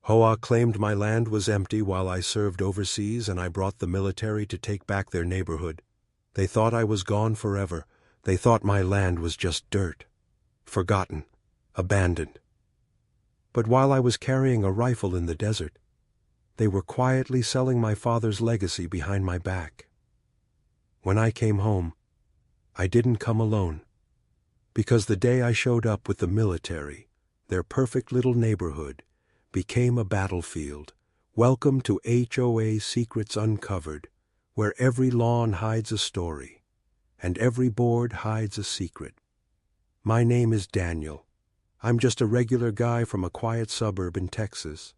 HOA claimed my land was empty while I served overseas and I brought the military to take back their neighborhood. They thought I was gone forever. They thought my land was just dirt. Forgotten. Abandoned. But while I was carrying a rifle in the desert, they were quietly selling my father's legacy behind my back. When I came home, I didn't come alone. Because the day I showed up with the military, their perfect little neighborhood became a battlefield. Welcome to HOA Secrets Uncovered, where every lawn hides a story, and every board hides a secret. My name is Daniel. I'm just a regular guy from a quiet suburb in Texas.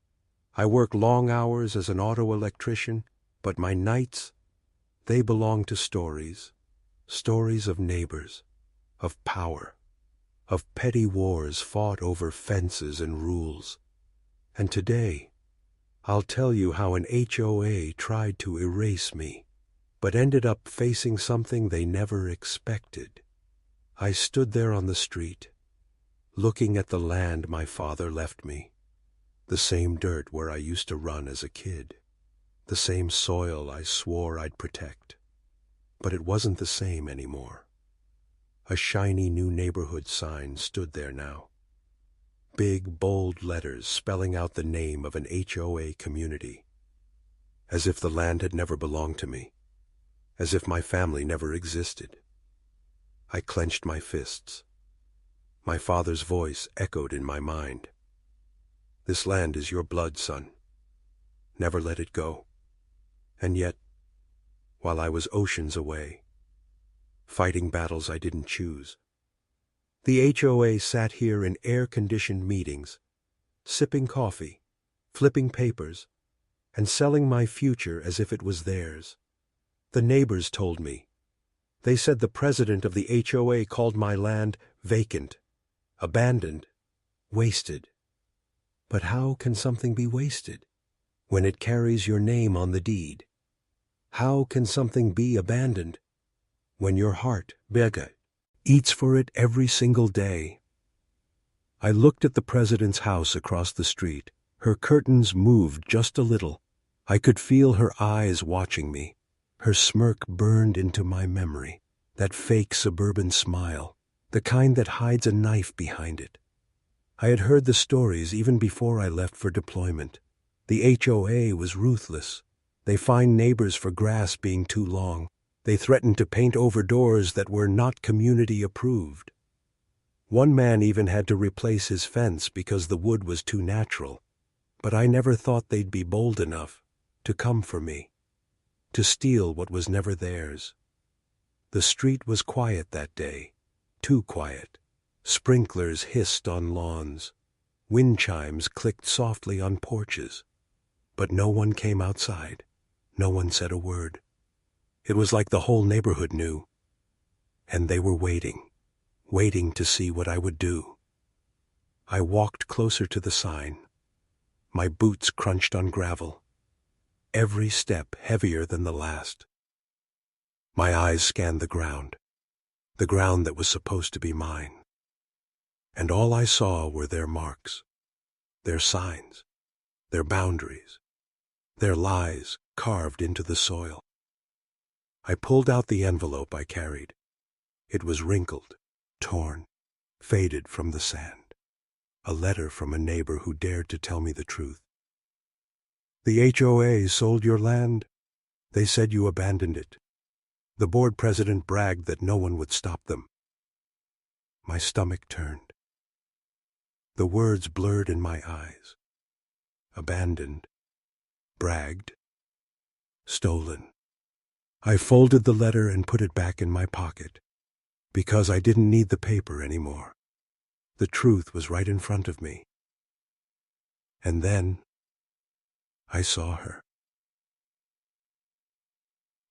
I work long hours as an auto electrician, but my nights, they belong to stories. Stories of neighbors, of power, of petty wars fought over fences and rules. And today, I'll tell you how an HOA tried to erase me, but ended up facing something they never expected. I stood there on the street, looking at the land my father left me, the same dirt where I used to run as a kid, the same soil I swore I'd protect. But it wasn't the same anymore. A shiny new neighborhood sign stood there now. Big, bold letters spelling out the name of an HOA community. As if the land had never belonged to me. As if my family never existed. I clenched my fists. My father's voice echoed in my mind. This land is your blood, son. Never let it go. And yet, while I was oceans away, fighting battles I didn't choose, the HOA sat here in air-conditioned meetings, sipping coffee, flipping papers, and selling my future as if it was theirs. The neighbors told me. They said the president of the HOA called my land vacant, abandoned, wasted. But how can something be wasted when it carries your name on the deed? How can something be abandoned when your heart, Bega, eats for it every single day? I looked at the president's house across the street. Her curtains moved just a little. I could feel her eyes watching me. Her smirk burned into my memory, that fake suburban smile, the kind that hides a knife behind it. I had heard the stories even before I left for deployment. The HOA was ruthless. They fined neighbors for grass being too long. They threatened to paint over doors that were not community approved. One man even had to replace his fence because the wood was too natural. But I never thought they'd be bold enough to come for me, to steal what was never theirs. The street was quiet that day, too quiet. Sprinklers hissed on lawns. Wind chimes clicked softly on porches. But no one came outside. No one said a word. It was like the whole neighborhood knew. And they were waiting to see what I would do. I walked closer to the sign. My boots crunched on gravel, every step heavier than the last. My eyes scanned the ground that was supposed to be mine. And all I saw were their marks, their signs, their boundaries, their lies carved into the soil. I pulled out the envelope I carried. It was wrinkled, torn, faded from the sand. A letter from a neighbor who dared to tell me the truth. The HOA sold your land. They said you abandoned it. The board president bragged that no one would stop them. My stomach turned. The words blurred in my eyes. Abandoned, bragged, stolen. I folded the letter and put it back in my pocket, because I didn't need the paper anymore. The truth was right in front of me. And then I saw her.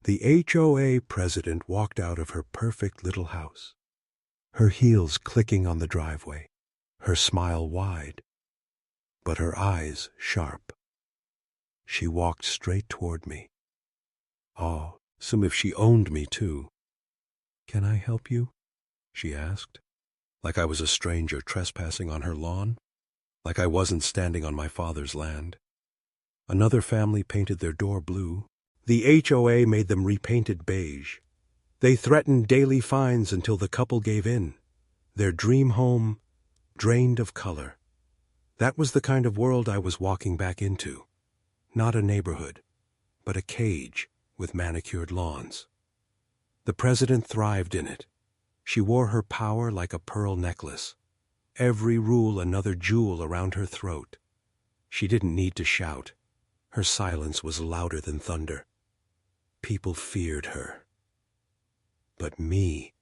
The HOA president walked out of her perfect little house, her heels clicking on the driveway, her smile wide, but her eyes sharp. She walked straight toward me. Oh, some if she owned me too. "Can I help you?" she asked, like I was a stranger trespassing on her lawn. like I wasn't standing on my father's land. Another family painted their door blue. The HOA made them repaint it beige. They threatened daily fines until the couple gave in. Their dream home drained of color. That was the kind of world I was walking back into. Not a neighborhood, but a cage with manicured lawns. The president thrived in it. She wore her power like a pearl necklace. Every rule another jewel around her throat. She didn't need to shout. Her silence was louder than thunder. People feared her. But me,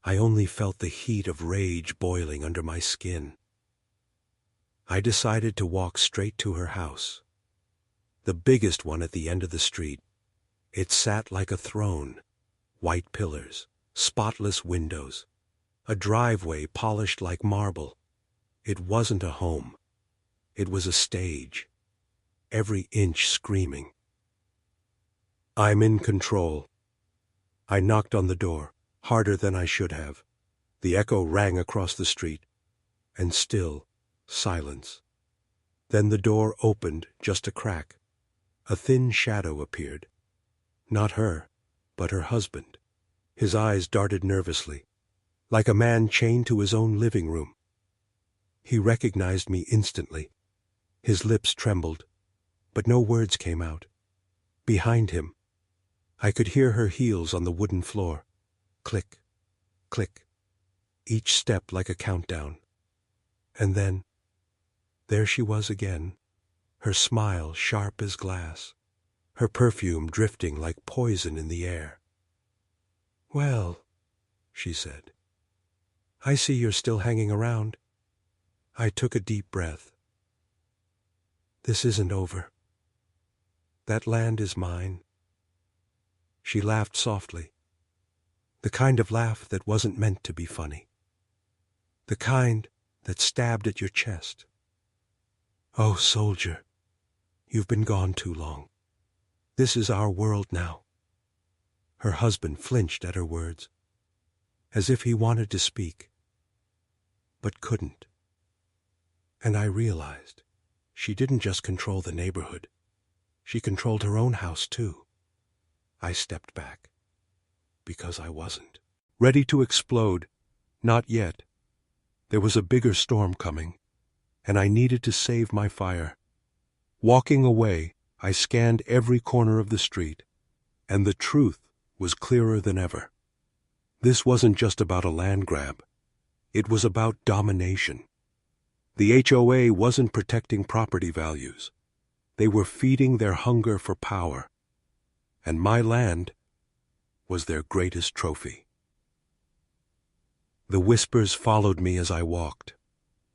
I only felt the heat of rage boiling under my skin. I decided to walk straight to her house. The biggest one at the end of the street. It sat like a throne. White pillars, spotless windows, a driveway polished like marble. It wasn't a home. It was a stage. Every inch screaming. I'm in control. I knocked on the door, harder than I should have. The echo rang across the street, and still silence. Then the door opened just a crack. A thin shadow appeared. Not her, but her husband. His eyes darted nervously, like a man chained to his own living room. He recognized me instantly. His lips trembled, but no words came out. Behind him, I could hear her heels on the wooden floor. Click, click, each step like a countdown. And then, there she was again, her smile sharp as glass, her perfume drifting like poison in the air. "Well," she said, "I see you're still hanging around." I took a deep breath. This isn't over. That land is mine. She laughed softly, the kind of laugh that wasn't meant to be funny, the kind that stabbed at your chest. "Oh, soldier, you've been gone too long. This is our world now." Her husband flinched at her words, as if he wanted to speak, but couldn't. And I realized she didn't just control the neighborhood. She controlled her own house, too. I stepped back, because I wasn't. Ready to explode. Not yet. There was a bigger storm coming, and I needed to save my fire. Walking away, I scanned every corner of the street, and the truth was clearer than ever. This wasn't just about a land grab. It was about domination. The HOA wasn't protecting property values. They were feeding their hunger for power. And my land was their greatest trophy. The whispers followed me as I walked.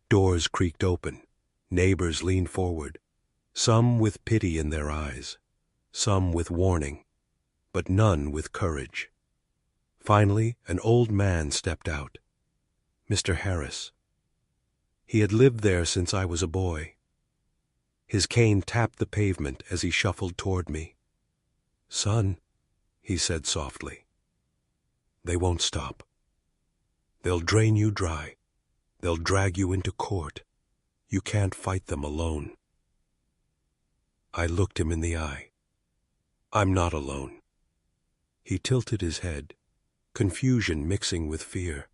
Doors creaked open. Neighbors leaned forward, some with pity in their eyes, some with warning, but none with courage. Finally, an old man stepped out. Mr. Harris. He had lived there since I was a boy. His cane tapped the pavement as he shuffled toward me. "Son," he said softly, "they won't stop. They'll drain you dry. They'll drag you into court. You can't fight them alone." I looked him in the eye. "I'm not alone." He tilted his head, confusion mixing with fear.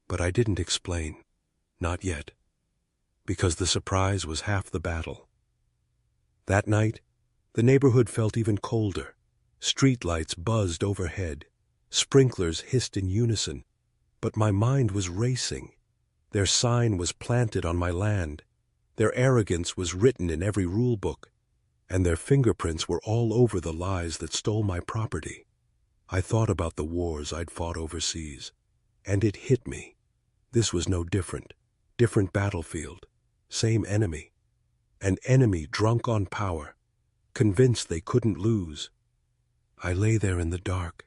But I didn't explain, not yet, because the surprise was half the battle. That night, the neighborhood felt even colder. Streetlights buzzed overhead. Sprinklers hissed in unison. But my mind was racing. Their sign was planted on my land. Their arrogance was written in every rule book. And their fingerprints were all over the lies that stole my property. I thought about the wars I'd fought overseas, and it hit me. This was no different. Different battlefield. Same enemy. An enemy drunk on power, convinced they couldn't lose. I lay there in the dark,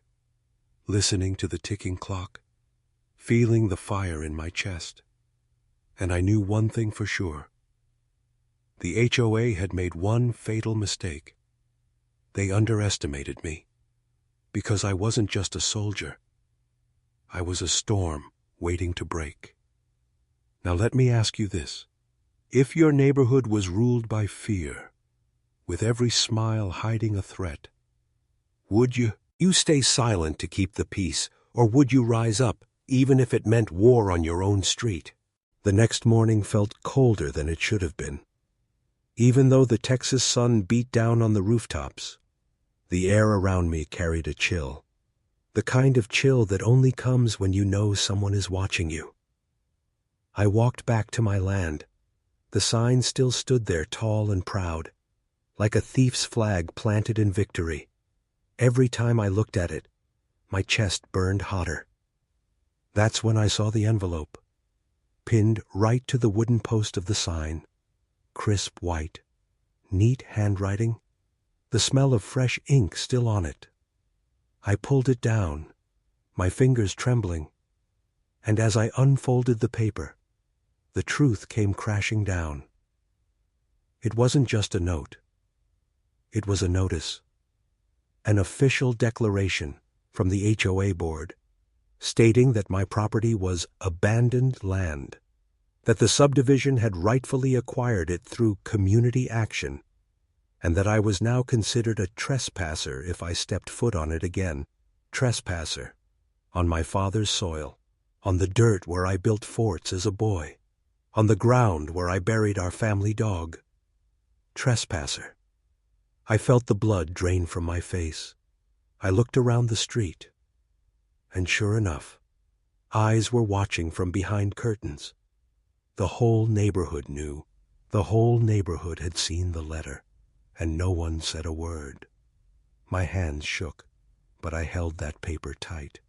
listening to the ticking clock, feeling the fire in my chest. And I knew one thing for sure. The HOA had made one fatal mistake. They underestimated me, because I wasn't just a soldier. I was a storm waiting to break. Now let me ask you this. If your neighborhood was ruled by fear, with every smile hiding a threat, would you stay silent to keep the peace, or would you rise up, even if it meant war on your own street? The next morning felt colder than it should have been. Even though the Texas sun beat down on the rooftops, the air around me carried a chill. The kind of chill that only comes when you know someone is watching you. I walked back to my land. The sign still stood there tall and proud, like a thief's flag planted in victory. Every time I looked at it, my chest burned hotter. That's when I saw the envelope, pinned right to the wooden post of the sign, crisp white, neat handwriting, the smell of fresh ink still on it. I pulled it down, my fingers trembling, and as I unfolded the paper, the truth came crashing down. It wasn't just a note. It was a notice, an official declaration from the HOA board, stating that my property was abandoned land, that the subdivision had rightfully acquired it through community action, and that I was now considered a trespasser if I stepped foot on it again. Trespasser, on my father's soil, on the dirt where I built forts as a boy, on the ground where I buried our family dog. Trespasser. I felt the blood drain from my face. I looked around the street, and sure enough, eyes were watching from behind curtains. The whole neighborhood knew. The whole neighborhood had seen the letter, and no one said a word. My hands shook, but I held that paper tight,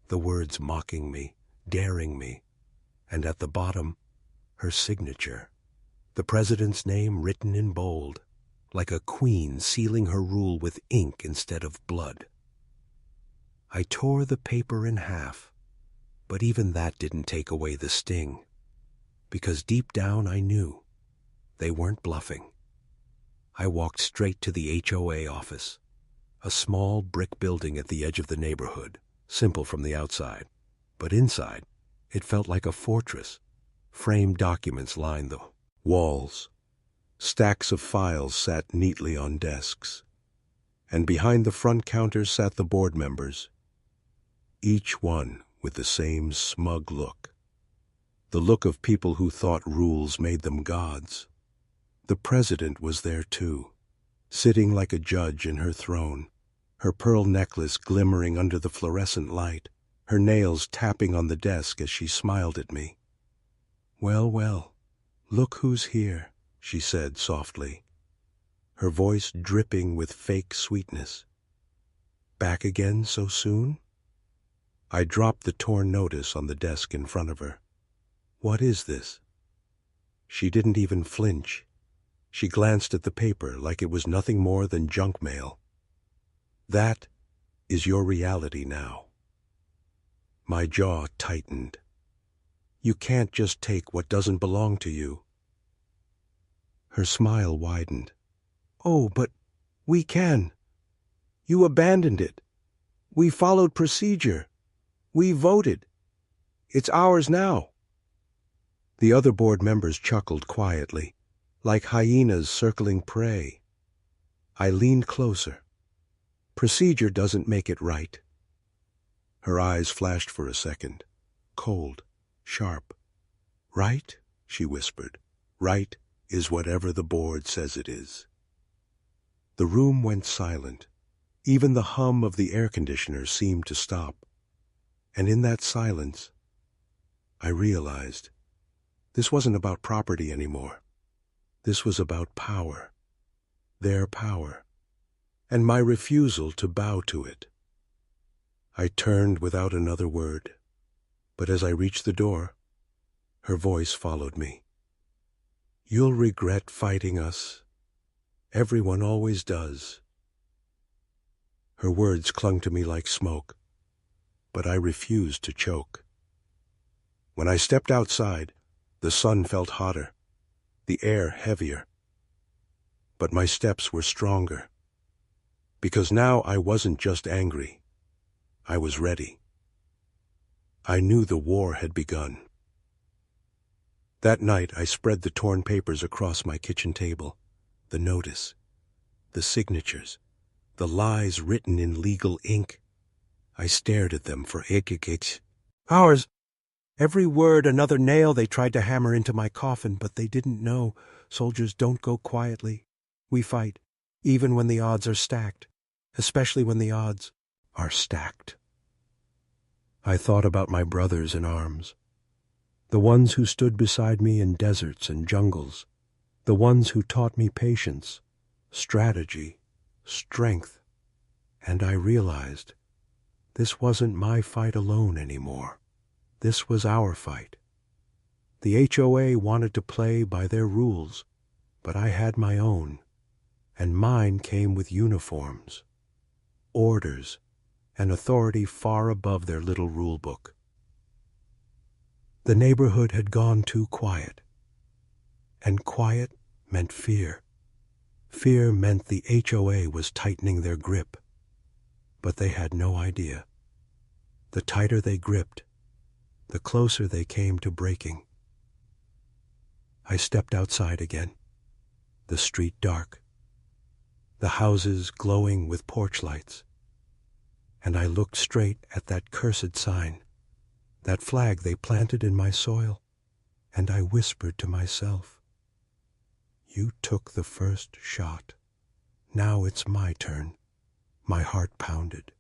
the words mocking me, daring me, and at the bottom, her signature, the president's name written in bold, like a queen sealing her rule with ink instead of blood. I tore the paper in half, but even that didn't take away the sting, because deep down I knew they weren't bluffing. I walked straight to the HOA office, a small brick building at the edge of the neighborhood, simple from the outside, but inside it felt like a fortress. Framed documents lined the walls. Stacks of files sat neatly on desks, and behind the front counter sat the board members, each one with the same smug look, the look of people who thought rules made them gods. The president was there too, sitting like a judge in her throne, her pearl necklace glimmering under the fluorescent light, her nails tapping on the desk as she smiled at me. "Well, well, look who's here," she said softly, her voice dripping with fake sweetness. "Back again so soon?" I dropped the torn notice on the desk in front of her. "What is this?" She didn't even flinch. She glanced at the paper like it was nothing more than junk mail. "That is your reality now." My jaw tightened. "You can't just take what doesn't belong to you." Her smile widened. "Oh, but we can. You abandoned it. We followed procedure. We voted. It's ours now." The other board members chuckled quietly, like hyenas circling prey. I leaned closer. "Procedure doesn't make it right." Her eyes flashed for a second, cold, sharp. "Right?" she whispered. "Right is whatever the board says it is." The room went silent. Even the hum of the air conditioner seemed to stop. And in that silence, I realized this wasn't about property anymore. This was about power, their power, and my refusal to bow to it. I turned without another word, but as I reached the door, her voice followed me. "You'll regret fighting us. Everyone always does." Her words clung to me like smoke, but I refused to choke. When I stepped outside, the sun felt hotter, the air heavier. But my steps were stronger, because now I wasn't just angry. I was ready. I knew the war had begun. That night I spread the torn papers across my kitchen table. The notice, the signatures, the lies written in legal ink. I stared at them for hours. Every word another nail they tried to hammer into my coffin, but they didn't know. Soldiers don't go quietly. We fight, even when the odds are stacked, especially when the odds are stacked. I thought about my brothers in arms, the ones who stood beside me in deserts and jungles, the ones who taught me patience, strategy, strength, and I realized this wasn't my fight alone anymore. This was our fight. The HOA wanted to play by their rules, but I had my own, and mine came with uniforms, orders, and authority far above their little rule book. The neighborhood had gone too quiet, and quiet meant fear. Fear meant the HOA was tightening their grip, but they had no idea. The tighter they gripped, the closer they came to breaking. I stepped outside again, the street dark, the houses glowing with porch lights, and I looked straight at that cursed sign, that flag they planted in my soil, and I whispered to myself, "You took the first shot. Now it's my turn." My heart pounded,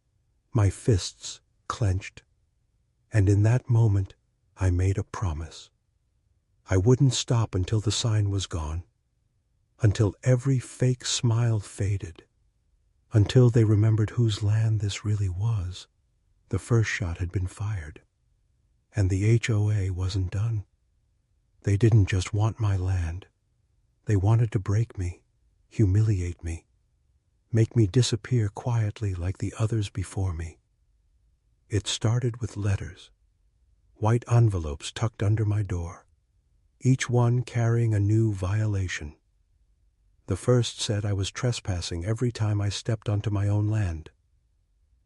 my fists clenched, and in that moment I made a promise. I wouldn't stop until the sign was gone, until every fake smile faded, until they remembered whose land this really was. The first shot had been fired, and the HOA wasn't done. They didn't just want my land. They wanted to break me, humiliate me, make me disappear quietly like the others before me. It started with letters, white envelopes tucked under my door, each one carrying a new violation. The first said I was trespassing every time I stepped onto my own land.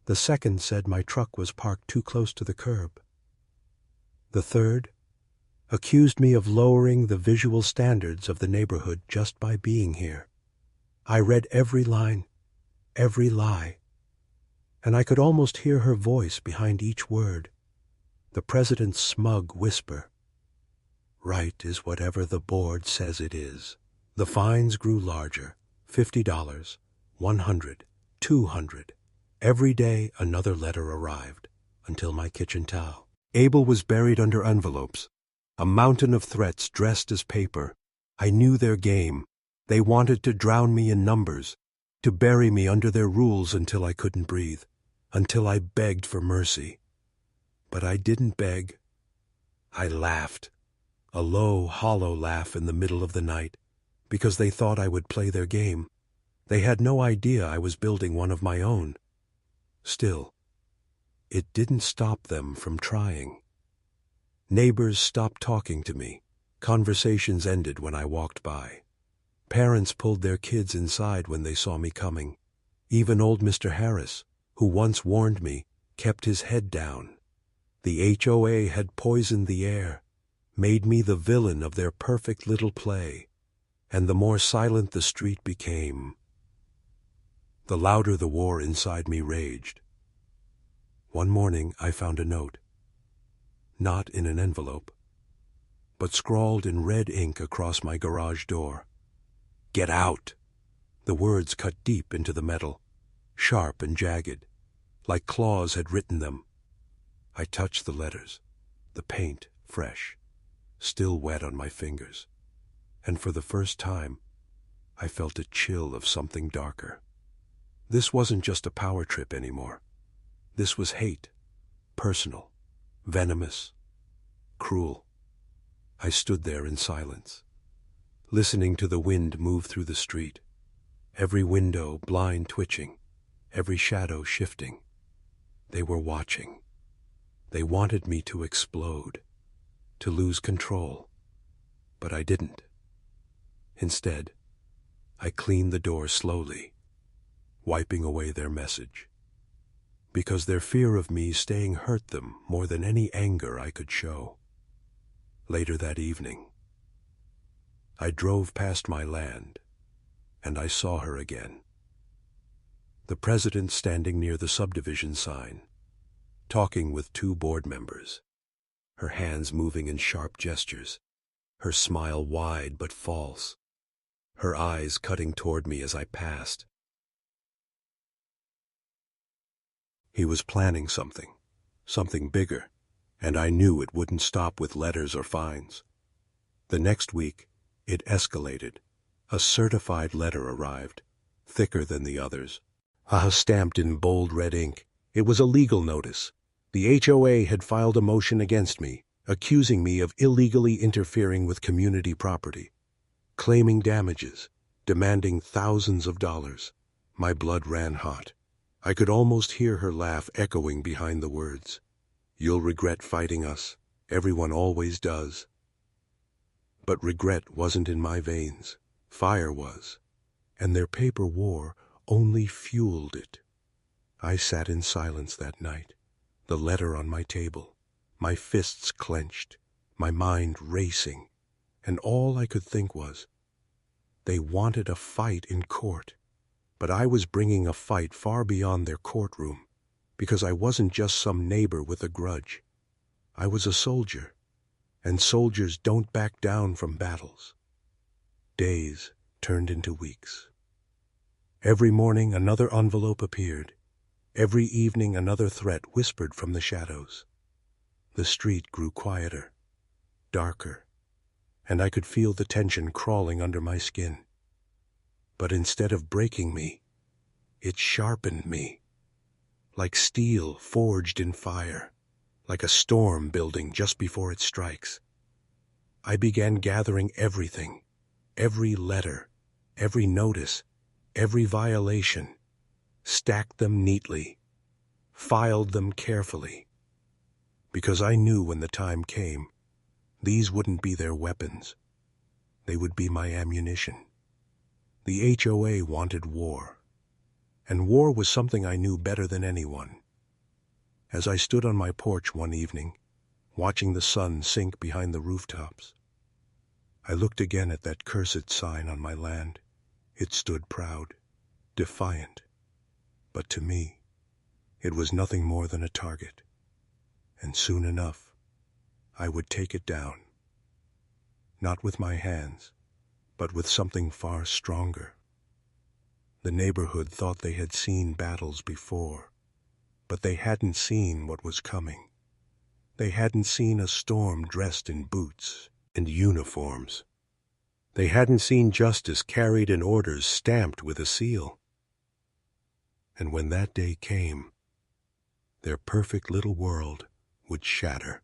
The second said my truck was parked too close to the curb. The third accused me of lowering the visual standards of the neighborhood just by being here. I read every line, every lie, and I could almost hear her voice behind each word, the president's smug whisper. Right is whatever the board says it is. The fines grew larger, $50, $100, $200. Every day another letter arrived, until my kitchen towel. Abel was buried under envelopes, a mountain of threats dressed as paper. I knew their game. They wanted to drown me in numbers, to bury me under their rules until I couldn't breathe, until I begged for mercy. But I didn't beg. I laughed, a low, hollow laugh in the middle of the night, because they thought I would play their game. They had no idea I was building one of my own. Still, it didn't stop them from trying. Neighbors stopped talking to me. Conversations ended when I walked by. Parents pulled their kids inside when they saw me coming. Even old Mr. Harris, who once warned me, kept his head down. The HOA had poisoned the air, made me the villain of their perfect little play. And the more silent the street became, the louder the war inside me raged. One morning I found a note, not in an envelope, but scrawled in red ink across my garage door. "Get out!" The words cut deep into the metal, sharp and jagged, like claws had written them. I touched the letters, the paint fresh, still wet on my fingers. And for the first time, I felt a chill of something darker. This wasn't just a power trip anymore. This was hate, personal, venomous, cruel. I stood there in silence, listening to the wind move through the street, every window blind twitching, every shadow shifting. They were watching. They wanted me to explode, to lose control, but I didn't. Instead, I cleaned the door slowly, wiping away their message, because their fear of me staying hurt them more than any anger I could show. Later that evening, I drove past my land, and I saw her again. The president standing near the subdivision sign, talking with two board members, her hands moving in sharp gestures, her smile wide but false, her eyes cutting toward me as I passed. He was planning something bigger, and I knew it wouldn't stop with letters or fines. The next week, it escalated. A certified letter arrived, thicker than the others. Stamped in bold red ink. It was a legal notice. The HOA had filed a motion against me, accusing me of illegally interfering with community property, claiming damages, demanding thousands of dollars. My blood ran hot. I could almost hear her laugh echoing behind the words. "You'll regret fighting us. Everyone always does." But regret wasn't in my veins. Fire was, and their paper war only fueled it. I sat in silence that night, the letter on my table, my fists clenched, my mind racing, and all I could think was, they wanted a fight in court, but I was bringing a fight far beyond their courtroom, because I wasn't just some neighbor with a grudge. I was a soldier, and soldiers don't back down from battles. Days turned into weeks. Every morning another envelope appeared. Every evening another threat whispered from the shadows. The street grew quieter, darker, and I could feel the tension crawling under my skin. But instead of breaking me, it sharpened me, like steel forged in fire, like a storm building just before it strikes. I began gathering everything, every letter, every notice, every violation, stacked them neatly, filed them carefully, because I knew when the time came, these wouldn't be their weapons. They would be my ammunition. The HOA wanted war, and war was something I knew better than anyone. As I stood on my porch one evening, watching the sun sink behind the rooftops, I looked again at that cursed sign on my land. It stood proud, defiant, but to me, it was nothing more than a target, and soon enough, I would take it down. Not with my hands, but with something far stronger. The neighborhood thought they had seen battles before, but they hadn't seen what was coming. They hadn't seen a storm dressed in boots and uniforms. They hadn't seen justice carried in orders stamped with a seal. And when that day came, their perfect little world would shatter.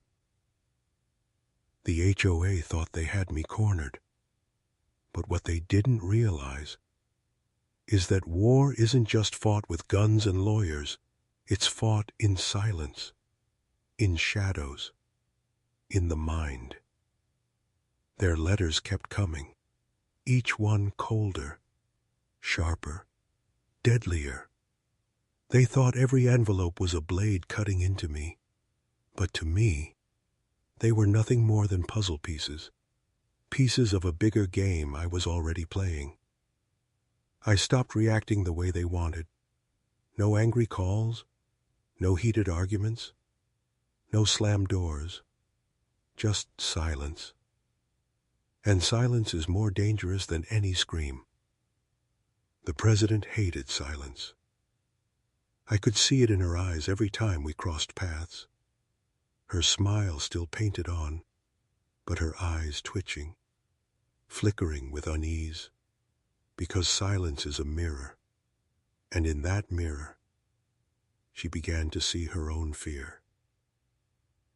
The HOA thought they had me cornered, but what they didn't realize is that war isn't just fought with guns and lawyers. It's fought in silence, in shadows, in the mind. Their letters kept coming, each one colder, sharper, deadlier. They thought every envelope was a blade cutting into me, but to me, they were nothing more than puzzle pieces, pieces of a bigger game I was already playing. I stopped reacting the way they wanted. No angry calls, no heated arguments, no slammed doors, just silence. And silence is more dangerous than any scream. The president hated silence. I could see it in her eyes every time we crossed paths. Her smile still painted on, but her eyes twitching, flickering with unease, because silence is a mirror, and in that mirror, she began to see her own fear.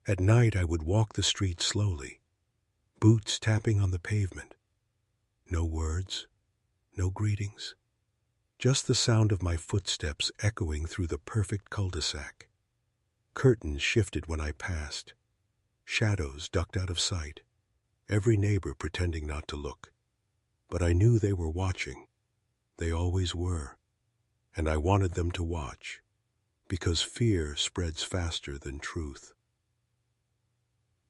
At night I would walk the street slowly, boots tapping on the pavement. No words, no greetings, just the sound of my footsteps echoing through the perfect cul-de-sac. Curtains shifted when I passed. Shadows ducked out of sight, every neighbor pretending not to look. But I knew they were watching. They always were. And I wanted them to watch, because fear spreads faster than truth.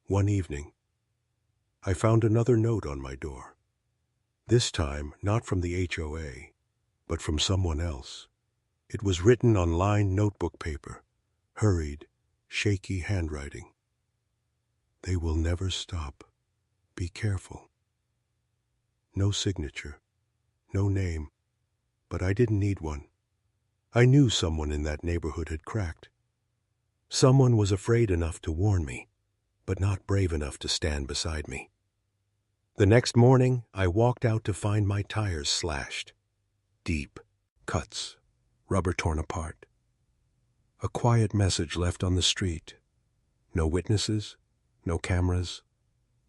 One evening, I found another note on my door. This time, not from the HOA, but from someone else. It was written on lined notebook paper, hurried, shaky handwriting. They will never stop. Be careful. No signature, no name, but I didn't need one. I knew someone in that neighborhood had cracked. Someone was afraid enough to warn me, but not brave enough to stand beside me. The next morning, I walked out to find my tires slashed. Deep cuts, rubber torn apart. A quiet message left on the street. No witnesses, no cameras,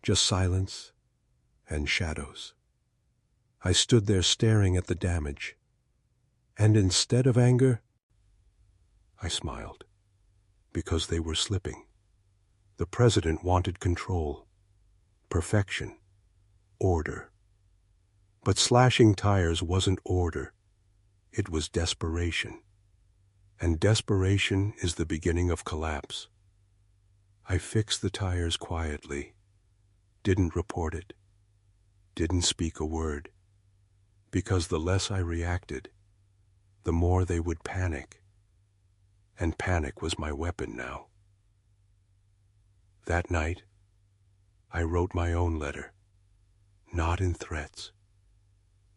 just silence and shadows. I stood there staring at the damage, and instead of anger, I smiled, because they were slipping. The president wanted control, perfection, order. But slashing tires wasn't order. It was desperation. And desperation is the beginning of collapse. I fixed the tires quietly, didn't report it, didn't speak a word, because the less I reacted, the more they would panic. And panic was my weapon now. That night, I wrote my own letter, not in threats,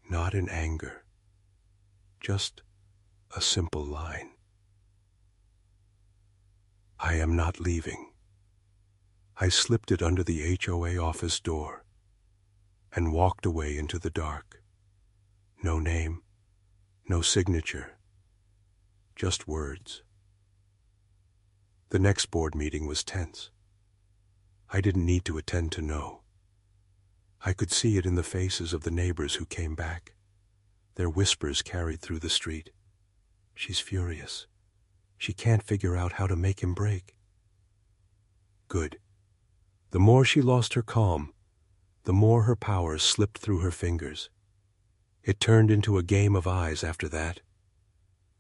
not in anger, just a simple line. I am not leaving. I slipped it under the HOA office door and walked away into the dark. No name, no signature, just words. The next board meeting was tense. I didn't need to attend to know. I could see it in the faces of the neighbors who came back. Their whispers carried through the street. She's furious. She can't figure out how to make him break. Good. The more she lost her calm, the more her power slipped through her fingers. It turned into a game of eyes after that.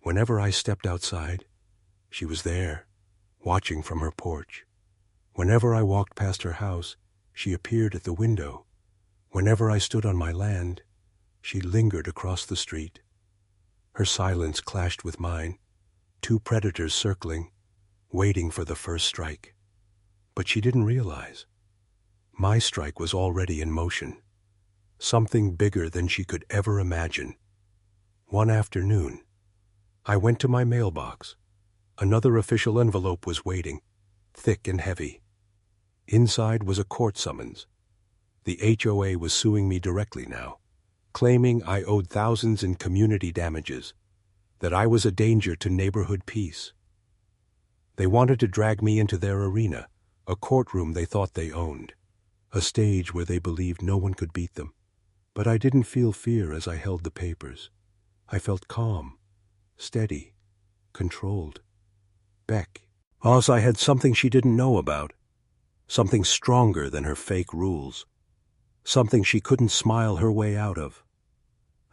Whenever I stepped outside, she was there, watching from her porch. Whenever I walked past her house, she appeared at the window. Whenever I stood on my land, she lingered across the street. Her silence clashed with mine, two predators circling, waiting for the first strike. But she didn't realize. My strike was already in motion, something bigger than she could ever imagine. One afternoon, I went to my mailbox. Another official envelope was waiting, thick and heavy. Inside was a court summons. The HOA was suing me directly now, claiming I owed thousands in community damages, that I was a danger to neighborhood peace. They wanted to drag me into their arena, a courtroom they thought they owned, a stage where they believed no one could beat them. But I didn't feel fear as I held the papers. I felt calm, steady, controlled. Beck. I had something she didn't know about, something stronger than her fake rules, something she couldn't smile her way out of.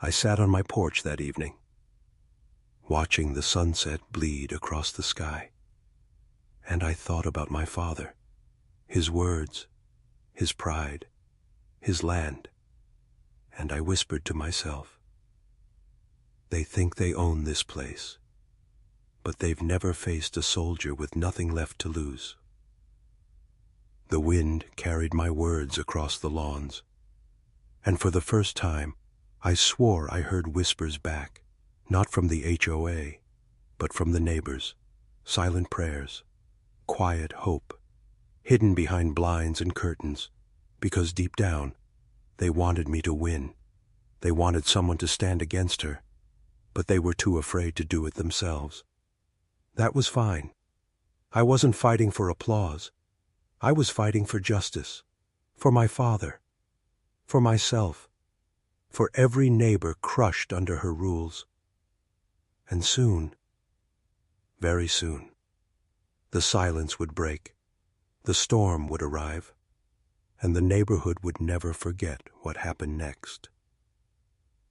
I sat on my porch that evening, watching the sunset bleed across the sky, and I thought about my father, his words, his pride, his land, and I whispered to myself, they think they own this place, but they've never faced a soldier with nothing left to lose. The wind carried my words across the lawns, and for the first time, I swore I heard whispers back, not from the HOA, but from the neighbors, silent prayers, quiet hope, hidden behind blinds and curtains, because deep down, they wanted me to win. They wanted someone to stand against her, but they were too afraid to do it themselves. That was fine. I wasn't fighting for applause. I was fighting for justice, for my father, for myself, for every neighbor crushed under her rules. And soon, very soon, the silence would break, the storm would arrive, and the neighborhood would never forget what happened next.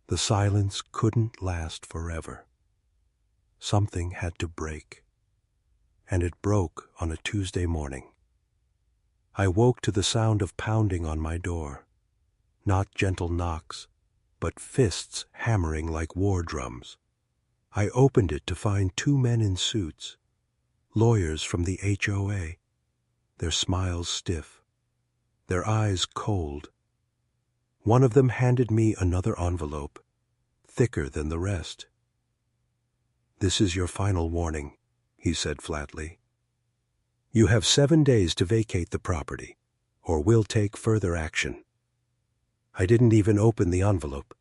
The silence couldn't last forever. Something had to break, and it broke on a Tuesday morning. I woke to the sound of pounding on my door, not gentle knocks, but fists hammering like war drums. I opened it to find two men in suits, lawyers from the HOA, their smiles stiff, their eyes cold. One of them handed me another envelope, thicker than the rest. "This is your final warning," he said flatly. "You have 7 days to vacate the property, or we'll take further action." I didn't even open the envelope.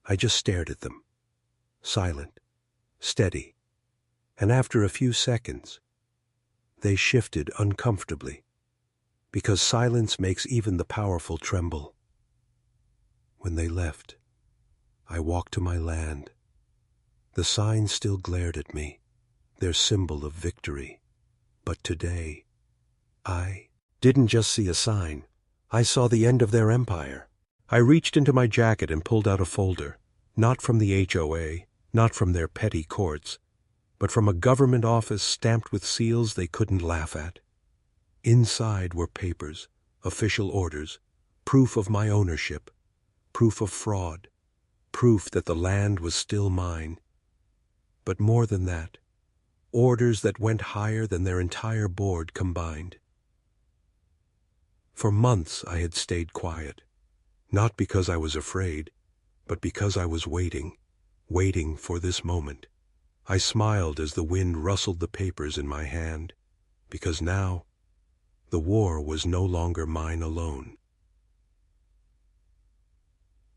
I just stared at them, silent, steady, and after a few seconds, they shifted uncomfortably, because silence makes even the powerful tremble. When they left, I walked to my land. The sign still glared at me, their symbol of victory. But today, I didn't just see a sign. I saw the end of their empire. I reached into my jacket and pulled out a folder, not from the HOA, not from their petty courts, but from a government office stamped with seals they couldn't laugh at. Inside were papers, official orders, proof of my ownership, proof of fraud, proof that the land was still mine. But more than that, orders that went higher than their entire board combined. For months I had stayed quiet, not because I was afraid, but because I was waiting for this moment. I smiled as the wind rustled the papers in my hand, because now the war was no longer mine alone.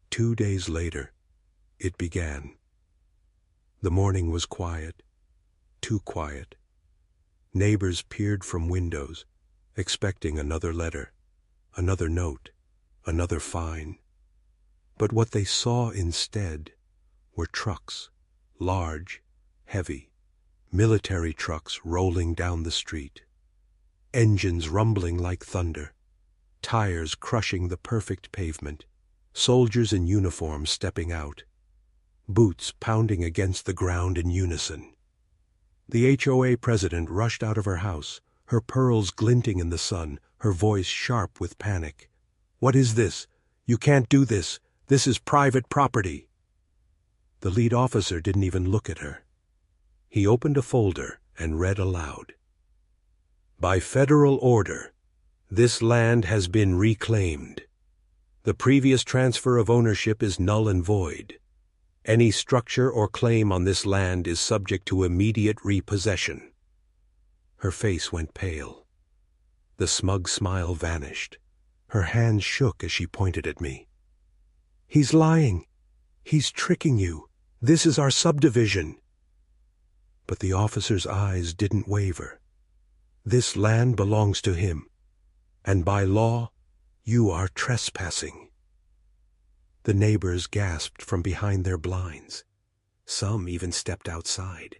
2 days later, it began. The morning was quiet, too quiet. Neighbors peered from windows, expecting another letter, another note, another fine. But what they saw instead were trucks, large, heavy, military trucks rolling down the street. Engines rumbling like thunder, tires crushing the perfect pavement, soldiers in uniform stepping out, boots pounding against the ground in unison. The HOA president rushed out of her house, her pearls glinting in the sun, her voice sharp with panic. "What is this? You can't do this. This is private property." The lead officer didn't even look at her. He opened a folder and read aloud. "By federal order, this land has been reclaimed. The previous transfer of ownership is null and void. Any structure or claim on this land is subject to immediate repossession." Her face went pale. The smug smile vanished. Her hands shook as she pointed at me. "He's lying. He's tricking you. This is our subdivision." But the officer's eyes didn't waver. "This land belongs to him, and by law, you are trespassing." The neighbors gasped from behind their blinds. Some even stepped outside,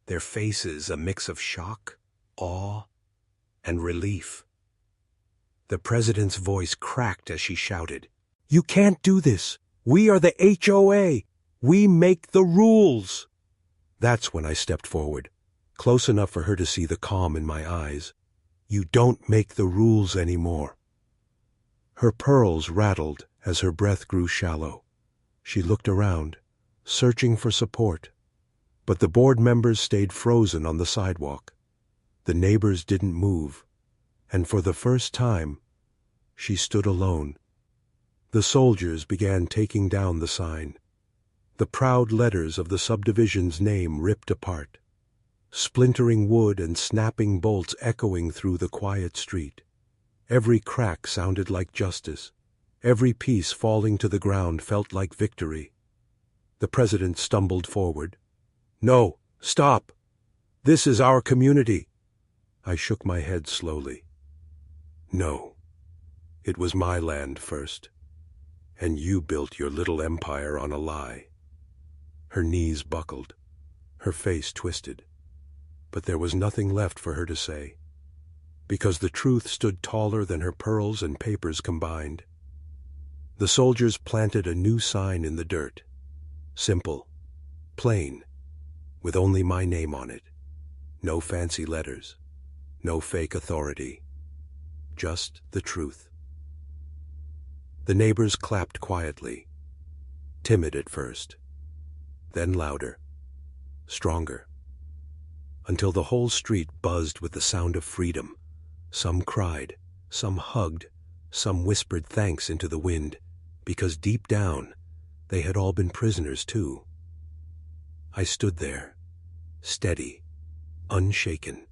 their faces a mix of shock, awe, and relief. The president's voice cracked as she shouted, "You can't do this! We are the HOA! We make the rules!" That's when I stepped forward, close enough for her to see the calm in my eyes. "You don't make the rules anymore." Her pearls rattled as her breath grew shallow. She looked around, searching for support, but the board members stayed frozen on the sidewalk. The neighbors didn't move, and for the first time, she stood alone. The soldiers began taking down the sign, the proud letters of the subdivision's name ripped apart, splintering wood and snapping bolts echoing through the quiet street. Every crack sounded like justice. Every piece falling to the ground felt like victory. The president stumbled forward. "No, stop! This is our community." I shook my head slowly. "No, it was my land first, and you built your little empire on a lie." Her knees buckled, her face twisted, but there was nothing left for her to say, because the truth stood taller than her pearls and papers combined. The soldiers planted a new sign in the dirt, simple, plain, with only my name on it. No fancy letters, no fake authority, just the truth. The neighbors clapped quietly. timid at first, then louder, stronger, until the whole street buzzed with the sound of freedom. Some cried, some hugged, some whispered thanks into the wind, because deep down they had all been prisoners too. I stood there, steady, unshaken,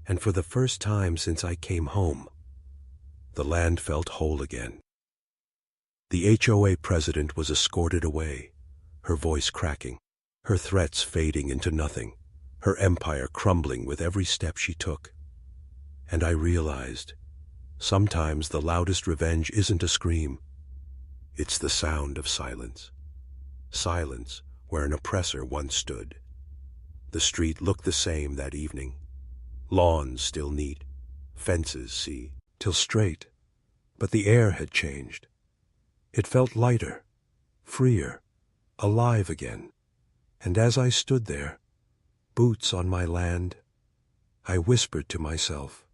and for the first time since I came home, the land felt whole again. The HOA president was escorted away, her voice cracking, her threats fading into nothing, her empire crumbling with every step she took. And I realized, sometimes the loudest revenge isn't a scream. It's the sound of silence. Silence where an oppressor once stood. The street looked the same that evening. Lawns still neat, fences, till straight. But the air had changed. It felt lighter, freer, alive again. And as I stood there, boots on my land, I whispered to myself,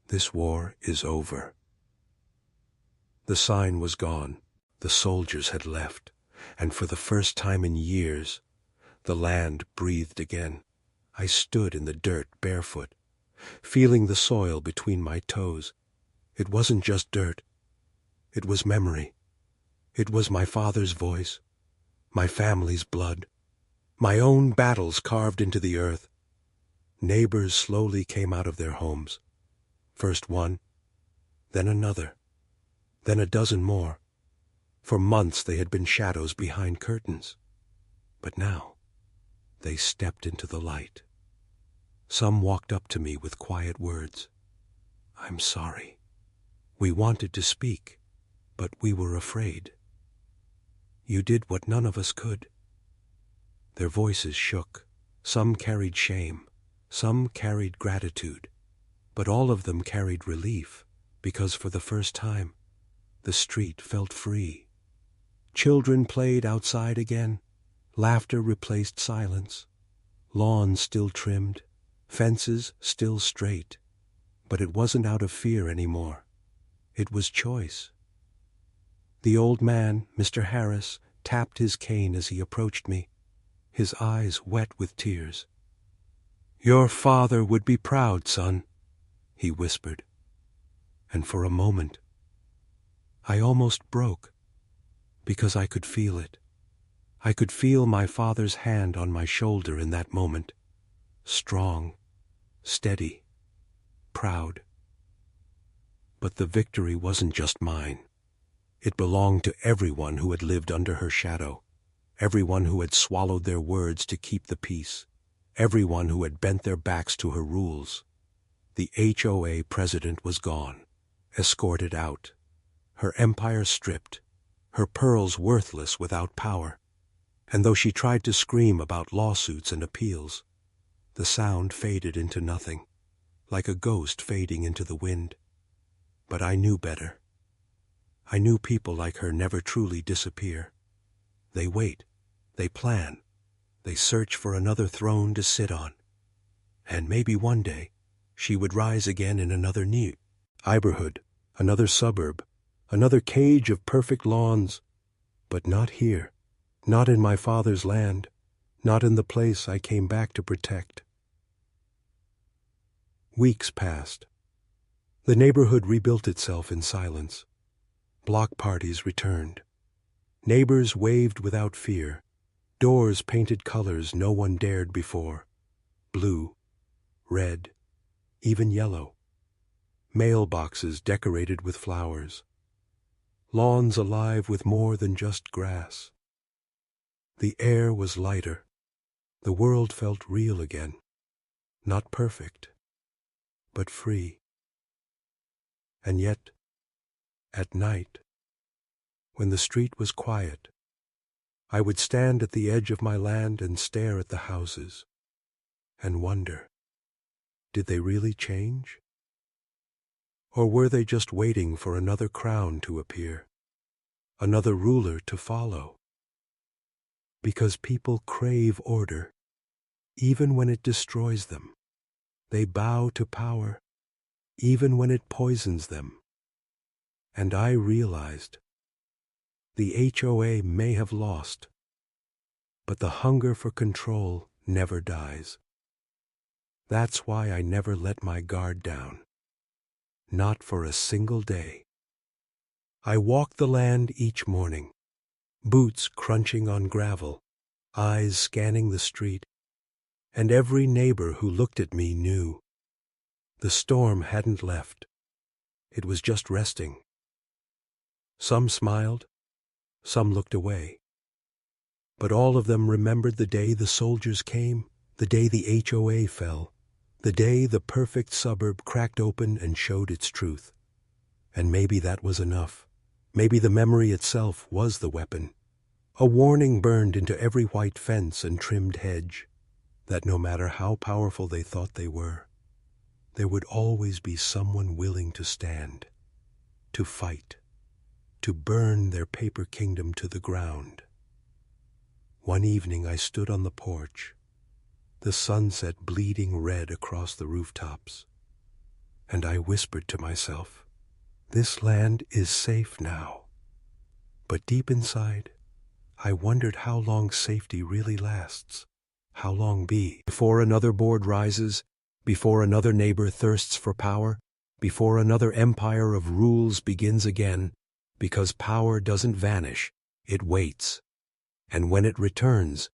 this war is over. The sign was gone, the soldiers had left, and for the first time in years, the land breathed again. I stood in the dirt barefoot, feeling the soil between my toes. It wasn't just dirt, it was memory. It was my father's voice, my family's blood, my own battles carved into the earth. Neighbors slowly came out of their homes. First one, then another, then a dozen more. For months they had been shadows behind curtains. But now, they stepped into the light. Some walked up to me with quiet words. I'm sorry. We wanted to speak, but we were afraid. You did what none of us could. Their voices shook. Some carried shame, some carried gratitude, but all of them carried relief, because for the first time, the street felt free. Children played outside again. Laughter replaced silence. Lawns still trimmed, fences still straight. But it wasn't out of fear anymore. It was choice. The old man, Mr. Harris, tapped his cane as he approached me, his eyes wet with tears. Your father would be proud, son, he whispered. And for a moment, I almost broke, because I could feel it. I could feel my father's hand on my shoulder in that moment, strong, steady, proud. But the victory wasn't just mine. It belonged to everyone who had lived under her shadow, everyone who had swallowed their words to keep the peace, everyone who had bent their backs to her rules. The HOA president was gone, escorted out, her empire stripped, her pearls worthless without power. And though she tried to scream about lawsuits and appeals, the sound faded into nothing, like a ghost fading into the wind. But I knew better. I knew people like her never truly disappear. They wait, they plan, they search for another throne to sit on. And maybe one day, she would rise again in another neighborhood, another suburb, another cage of perfect lawns. But not here, not in my father's land, not in the place I came back to protect. Weeks passed. The neighborhood rebuilt itself in silence. Block parties returned. Neighbors waved without fear. Doors painted colors no one dared before. Blue, red, even yellow. Mailboxes decorated with flowers. Lawns alive with more than just grass. The air was lighter. The world felt real again. Not perfect, but free. And yet, at night, when the street was quiet, I would stand at the edge of my land and stare at the houses and wonder, did they really change? Or were they just waiting for another crown to appear, another ruler to follow? Because people crave order, even when it destroys them. They bow to power, even when it poisons them. And I realized The HOA may have lost, but the hunger for control never dies. That's why I never let my guard down. Not for a single day. I walked the land each morning, boots crunching on gravel, eyes scanning the street, and every neighbor who looked at me knew. The storm hadn't left. It was just resting. Some smiled, some looked away. But all of them remembered the day the soldiers came, the day the HOA fell, the day the perfect suburb cracked open and showed its truth. And maybe that was enough. Maybe the memory itself was the weapon. A warning burned into every white fence and trimmed hedge, that no matter how powerful they thought they were, there would always be someone willing to stand, to fight, to burn their paper kingdom to the ground. One evening I stood on the porch, the sunset bleeding red across the rooftops, and I whispered to myself, "This land is safe now." But deep inside, I wondered how long safety really lasts. How long before another board rises, before another neighbor thirsts for power, before another empire of rules begins again, because power doesn't vanish, it waits. And when it returns,